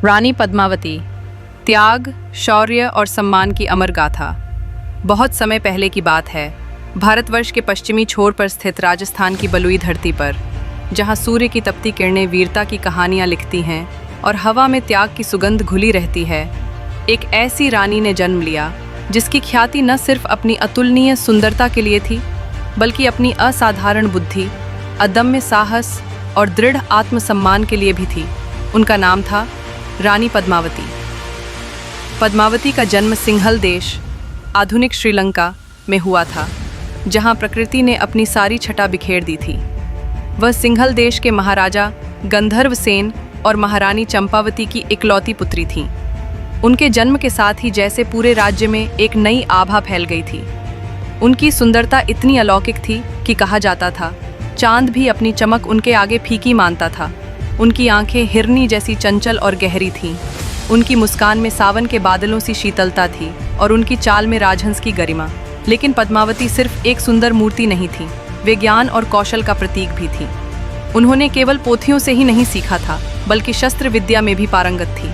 रानी पद्मावती, त्याग, शौर्य और सम्मान की अमर गाथा। बहुत समय पहले की बात है, भारतवर्ष के पश्चिमी छोर पर स्थित राजस्थान की बलुई धरती पर, जहां सूर्य की तपती किरणें वीरता की कहानियां लिखती हैं और हवा में त्याग की सुगंध घुली रहती है, एक ऐसी रानी ने जन्म लिया जिसकी ख्याति न सिर्फ अपनी अतुलनीय सुंदरता के लिए थी, बल्कि अपनी असाधारण बुद्धि, अदम्य साहस और दृढ़ आत्मसम्मान के लिए भी थी। उनका नाम था रानी पद्मावती। पद्मावती का जन्म सिंहल देश, आधुनिक श्रीलंका में हुआ था, जहां प्रकृति ने अपनी सारी छटा बिखेर दी थी। वह सिंहल देश के महाराजा गंधर्वसेन और महारानी चंपावती की इकलौती पुत्री थीं। उनके जन्म के साथ ही जैसे पूरे राज्य में एक नई आभा फैल गई थी। उनकी सुंदरता इतनी अलौकिक थी कि कहा जाता था, चांद भी अपनी चमक उनके आगे फीकी मानता था। उनकी आंखें हिरनी जैसी चंचल और गहरी थीं। उनकी मुस्कान में सावन के बादलों सी शीतलता थी और उनकी चाल में राजहंस की गरिमा। लेकिन पद्मावती सिर्फ एक सुंदर मूर्ति नहीं थी, वे ज्ञान और कौशल का प्रतीक भी थी। उन्होंने केवल पोथियों से ही नहीं सीखा था, बल्कि शस्त्र विद्या में भी पारंगत थी।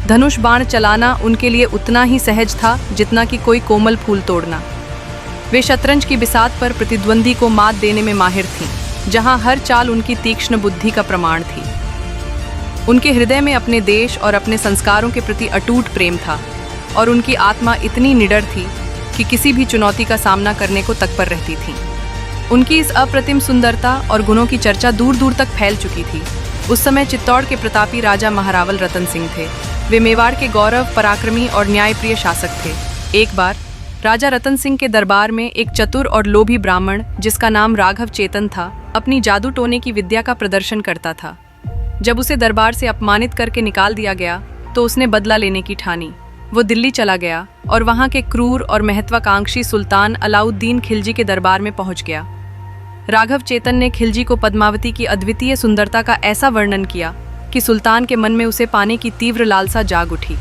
धनुष बाण चलाना उनके लिए उतना ही सहज था जितना कि कोई कोमल फूल तोड़ना। वे शतरंज की बिसात पर प्रतिद्वंदी को मात देने में माहिर थीं, जहां हर चाल उनकी तीक्ष्ण बुद्धि का प्रमाण थी। उनके हृदय में अपने देश और अपने संस्कारों के प्रति अटूट प्रेम था और उनकी आत्मा इतनी निडर थी कि किसी भी चुनौती का सामना करने को तत्पर रहती थी। उनकी इस अप्रतिम सुंदरता और गुणों की चर्चा दूर दूर तक फैल चुकी थी। उस समय चित्तौड़ के प्रतापी राजा महारावल रतन सिंह थे। वे मेवाड़ के गौरव, पराक्रमी और न्यायप्रिय शासक थे। एक बार राजा रतन सिंह के दरबार में एक चतुर और लोभी ब्राह्मण, जिसका नाम राघव चेतन था, अपनी जादू टोने की विद्या का प्रदर्शन करता था। जब उसे दरबार से अपमानित करके निकाल दिया गया तो उसने बदला लेने की ठानी। वो दिल्ली चला गया और वहां के क्रूर और महत्वाकांक्षी सुल्तान अलाउद्दीन खिलजी के दरबार में पहुंच गया। राघव चेतन ने खिलजी को पद्मावती की अद्वितीय सुंदरता का ऐसा वर्णन किया कि सुल्तान के मन में उसे पाने की तीव्र लालसा जाग उठी।